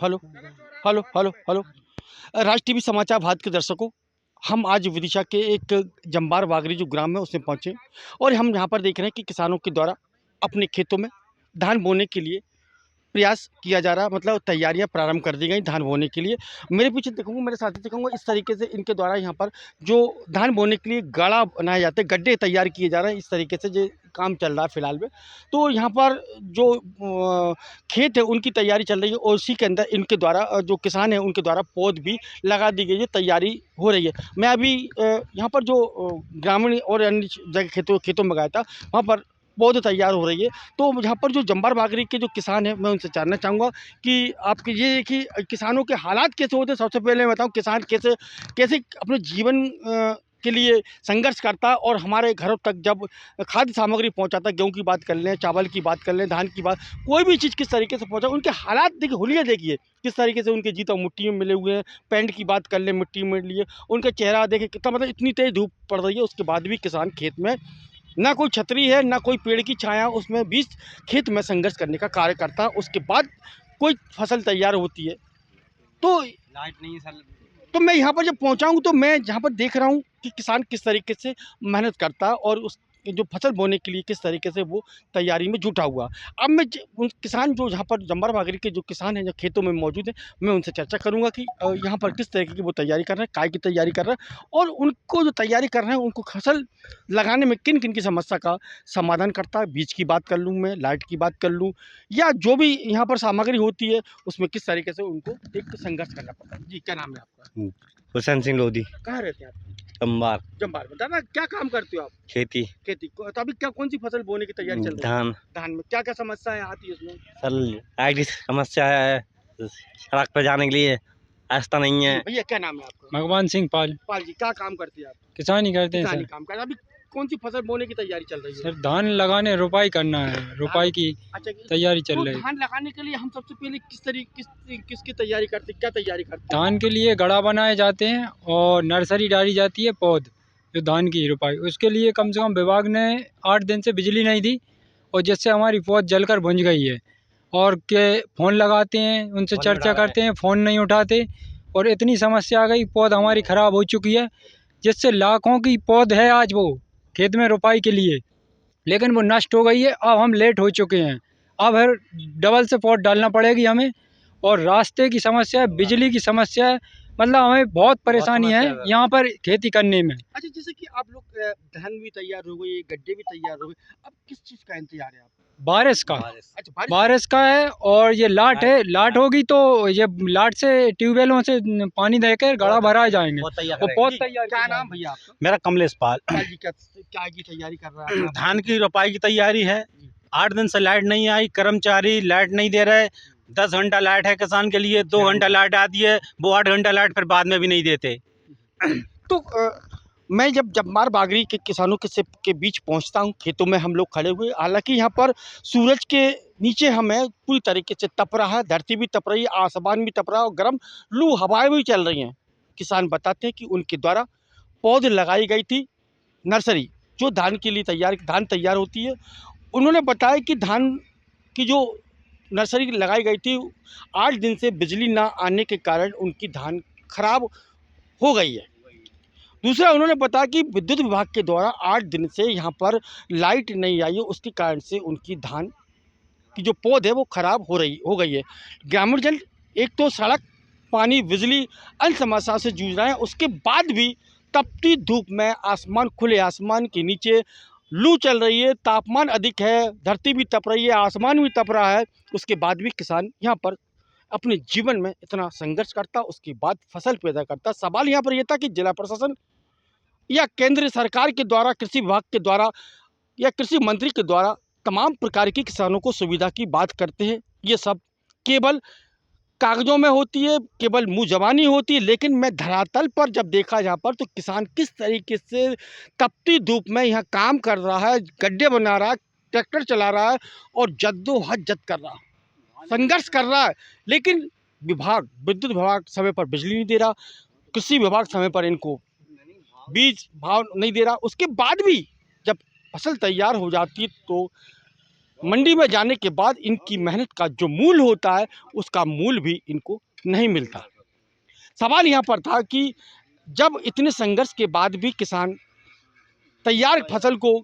Hello hello hello hello. Raj TV समाचार भारत के दर्शकों, हम आज विदिशा के एक जंबार बागरी जो ग्राम है उसमें पहुंचे और हम यहाँ पर देख रहे हैं कि किसानों के द्वारा अपने खेतों में धान बोने के लिए प्रयास किया जा रहा, मतलब तैयारियां प्रारंभ कर दी गई धान बोने के लिए। मेरे पीछे दिखाऊंगा, मेरे साथी दिखाऊंगा, इस तरीके से इनके द्वारा यहाँ पर जो धान बोने के लिए गाड़ा बनाए जाते हैं, गड्ढे तैयार किए जा रहे हैं, इस तरीके से जो काम चल रहा है फिलहाल में। तो यहाँ पर जो खेत है उनकी तैयारी चल रही है और उसी के अंदर इनके द्वारा जो किसान है उनके द्वारा पौध भी लगा दी गई है, तैयारी हो रही है। मैं अभी यहाँ पर जो ग्रामीण और अन्य जगह खेतों में गया था, वहाँ पर पौध तैयार हो रही है। तो यहाँ पर जो जंबार बागरी के जो किसान हैं, मैं उनसे जानना चाहूँगा कि आपके ये कि किसानों के हालात कैसे होते हैं। सबसे पहले मैं बताऊँ, किसान कैसे कैसे अपने जीवन के लिए संघर्ष करता है और हमारे घरों तक जब खाद्य सामग्री पहुँचाता है, गेहूँ की बात कर लें, चावल की बात कर लें, धान की बात, कोई भी चीज़ किस तरीके से पहुँचा, उनके हालात देखिए, हुलिया देखिए किस तरीके से उनके जीता मिट्टी में मिले हुए हैं। पैंट की बात कर लें, मिट्टी में लिए, उनका चेहरा देखे कितना, मतलब इतनी तेज़ धूप पड़ रही है, उसके बाद भी किसान खेत में, ना कोई छतरी है, ना कोई पेड़ की छाया, उसमें बीच खेत में संघर्ष करने का कार्य करता है। उसके बाद कोई फसल तैयार होती है तो लाइट नहीं है सर। तो मैं यहाँ पर जब पहुँचा हूँ तो मैं यहाँ पर देख रहा हूँ कि किसान किस तरीके से मेहनत करता है और उस जो फसल बोने के लिए किस तरीके से वो तैयारी में जुटा हुआ। अब मैं उन किसान जो यहाँ पर जंबार बागरी के जो किसान हैं, जो खेतों में मौजूद हैं, मैं उनसे चर्चा करूँगा कि यहाँ पर किस तरीके की वो तैयारी कर रहे हैं, काय की तैयारी कर रहे हैं और उनको जो तैयारी कर रहे हैं उनको फसल लगाने में किन किन की समस्या का समाधान करता है। बीज की बात कर लूँ, मैं लाइट की बात कर लूँ, या जो भी यहाँ पर सामग्री होती है उसमें किस तरीके से उनको एक संघर्ष करना पड़ता है। जी, क्या नाम है आपका? हुसैन सिंह लोधी। कहाँ रहते हैं आप? चंबार। जंबार में। दादा, क्या काम करते हो आप? खेती। तो अभी क्या कौन सी फसल बोने की तैयारी चल रही है? धान। धान में क्या क्या समस्या है आती है उसमें? सर लाइट की समस्या है, सड़क पर जाने के लिए रास्ता नहीं है। भैया, क्या नाम है आपका? भगवान सिंह पाल। पाल जी, क्या काम करते हैं आप? किसानी करते हैं किसानी सर। काम करते हैं। अभी कौन सी फसल बोने की तैयारी चल रही है? सर धान लगाने, रुपाई करना है, रुपाई की अच्छा, तैयारी तो चल रही है। धान लगाने के लिए हम सबसे पहले किसकी तैयारी करते हैं, क्या तैयारी करते हैं? धान के लिए गड़ा बनाए जाते हैं और नर्सरी डाली जाती है पौध, जो धान की रुपाई, उसके लिए कम से कम विभाग ने 8 दिन से बिजली नहीं दी और जिससे हमारी पौध जलकर भुंज गई है। और के फ़ोन लगाते हैं, उनसे चर्चा करते हैं, फ़ोन नहीं उठाते और इतनी समस्या आ गई, पौध हमारी ख़राब हो चुकी है, जिससे लाखों की पौध है आज वो खेत में रुपाई के लिए, लेकिन वो नष्ट हो गई है। अब हम लेट हो चुके हैं, अब हर डबल से पौध डालना पड़ेगी हमें। और रास्ते की समस्या है, बिजली की समस्या है, मतलब हमें बहुत परेशानी है यहाँ पर खेती करने में। अच्छा, जैसे कि आप लोग धान भी तैयार हो गए, गड्ढे भी तैयार हो गए, अब किस चीज़ का इंतजार है आप? बारिश का। अच्छा, बारिश का है और ये लाट है, लाट होगी तो ये लाट से ट्यूबवेलों से पानी देकर गड़ा भरा जाएंगे। वो बहुत तैयार। क्या नाम भैया आपका? मेरा कमलेश पाल। पाल जी, क्या की तैयारी कर रहा है? धान की रोपाई की तैयारी है। 8 दिन से लाइट नहीं आई, कर्मचारी लाइट नहीं दे रहे। 10 घंटा लाइट है किसान के लिए, 2 घंटा लाइट आती है, वो 8 घंटा लाइट फिर बाद में भी नहीं देते। तो मैं जब जंबार बागरी के किसानों के बीच पहुंचता हूं, खेतों में हम लोग खड़े हुए, हालांकि यहाँ पर सूरज के नीचे हमें पूरी तरीके से तप रहा है, धरती भी तप रही है, आसमान भी तप रहा है और गर्म लू हवाएं भी चल रही हैं। किसान बताते हैं कि उनके द्वारा पौध लगाई गई थी, नर्सरी जो धान के लिए धान तैयार होती है, उन्होंने बताया कि धान की जो नर्सरी लगाई गई थी, 8 दिन से बिजली ना आने के कारण उनकी धान खराब हो गई है। दूसरा, उन्होंने बताया कि विद्युत विभाग के द्वारा 8 दिन से यहाँ पर लाइट नहीं आई है, उसके कारण से उनकी धान की जो पौध है वो खराब हो गई है। ग्रामीण जन एक तो सड़क, पानी, बिजली, अन्य समस्या से जूझ रहे हैं, उसके बाद भी तपती धूप में खुले आसमान के नीचे लू चल रही है, तापमान अधिक है, धरती भी तप रही है, आसमान भी तप रहा है, उसके बाद भी किसान यहाँ पर अपने जीवन में इतना संघर्ष करता, उसके बाद फसल पैदा करता। सवाल यहाँ पर यह था कि जिला प्रशासन या केंद्र सरकार के द्वारा, कृषि विभाग के द्वारा या कृषि मंत्री के द्वारा तमाम प्रकार की किसानों को सुविधा की बात करते हैं, ये सब केवल कागजों में होती है, केवल मुँह ज़बानी होती है। लेकिन मैं धरातल पर जब देखा यहाँ पर, तो किसान किस तरीके से तपती धूप में यहाँ काम कर रहा है, गड्ढे बना रहा है, ट्रैक्टर चला रहा है और जद्दोजहद कर रहा है, संघर्ष कर रहा है। लेकिन विद्युत विभाग समय पर बिजली नहीं दे रहा, कृषि विभाग समय पर इनको बीज भाव नहीं दे रहा। उसके बाद भी जब फसल तैयार हो जाती है तो मंडी में जाने के बाद इनकी मेहनत का जो मूल होता है उसका मूल भी इनको नहीं मिलता। सवाल यहाँ पर था कि जब इतने संघर्ष के बाद भी किसान तैयार फसल को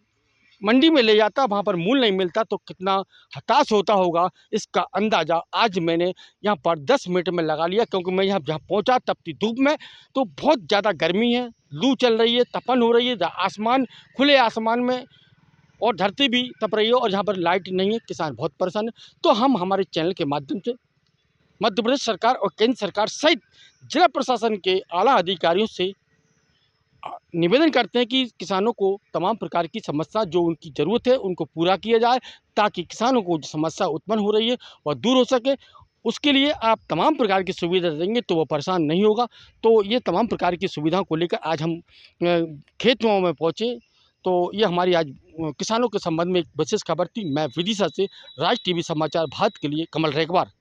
मंडी में ले जाता, वहाँ पर मूल नहीं मिलता तो कितना हताश होता होगा, इसका अंदाज़ा आज मैंने यहाँ पर 10 मिनट में लगा लिया। क्योंकि मैं यहाँ जहाँ पहुँचा तपती धूप में, तो बहुत ज़्यादा गर्मी है, लू चल रही है, तपन हो रही है, आसमान खुले आसमान में और धरती भी तप रही है और यहाँ पर लाइट नहीं है, किसान बहुत परेशान है। तो हम हमारे चैनल के माध्यम से मध्य प्रदेश सरकार और केंद्र सरकार सहित जिला प्रशासन के आला अधिकारियों से निवेदन करते हैं कि किसानों को तमाम प्रकार की समस्या जो उनकी ज़रूरत है उनको पूरा किया जाए, ताकि किसानों को जो समस्या उत्पन्न हो रही है वह दूर हो सके। उसके लिए आप तमाम प्रकार की सुविधा देंगे तो वह परेशान नहीं होगा। तो ये तमाम प्रकार की सुविधाओं को लेकर आज हम खेतों में पहुँचे। तो ये हमारी आज किसानों के संबंध में एक विशेष खबर थी। मैं विदिशा से राज टीवी समाचार भारत के लिए कमल रेखवार।